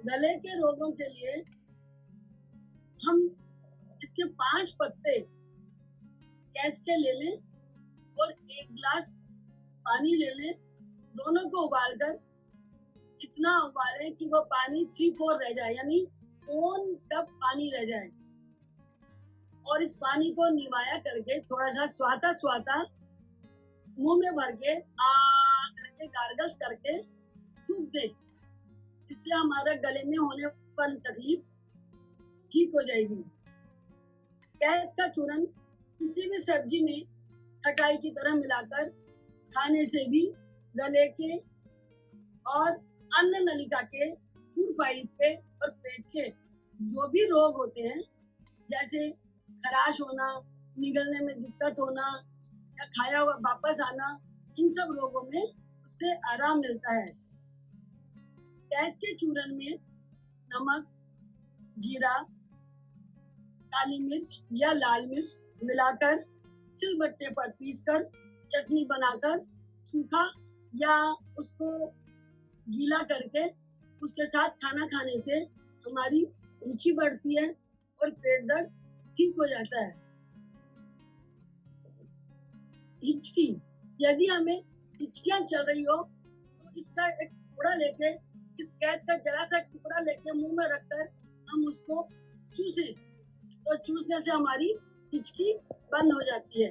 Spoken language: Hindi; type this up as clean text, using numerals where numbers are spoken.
गले के रोगों के लिए हम इसके 5 पत्ते कैद के ले लें और 1 गिलास पानी ले लें। दोनों को उबालकर इतना उबालें कि वो पानी 3/4 रह जाए, यानी 1 कप पानी रह जाए। और इस पानी को निवाया करके थोड़ा सा स्वाता मुंह में भर के आ करके गार्गल्स करके थूक दे। इससे हमारे गले में होने वाली तकलीफ ठीक हो जाएगी। कैद का चूरन किसी भी सब्जी में खटाई की तरह मिलाकर खाने से भी गले के और अन्न नलिका के, फूड पाइप के और पेट के जो भी रोग होते हैं, जैसे खराश होना, निगलने में दिक्कत होना या खाया हुआ वापस आना, इन सब रोगों में उससे आराम मिलता है। कैद के चूरन में नमक, जीरा, काली मिर्च या लाल मिर्च मिलाकर सिलबट्टे पर पीसकर चटनी बनाकर सूखा या उसको गीला करके उसके साथ खाना खाने से हमारी रुचि बढ़ती है और पेट दर्द ठीक हो जाता है। हिचकी, यदि हमें हिचकियां चल रही हो तो इसका एक टुकड़ा लेके, इस कैद का जरा सा टुकड़ा लेके मुंह में रखकर हम उसको चूसें, तो चूसने से हमारी हिचकी बंद हो जाती है।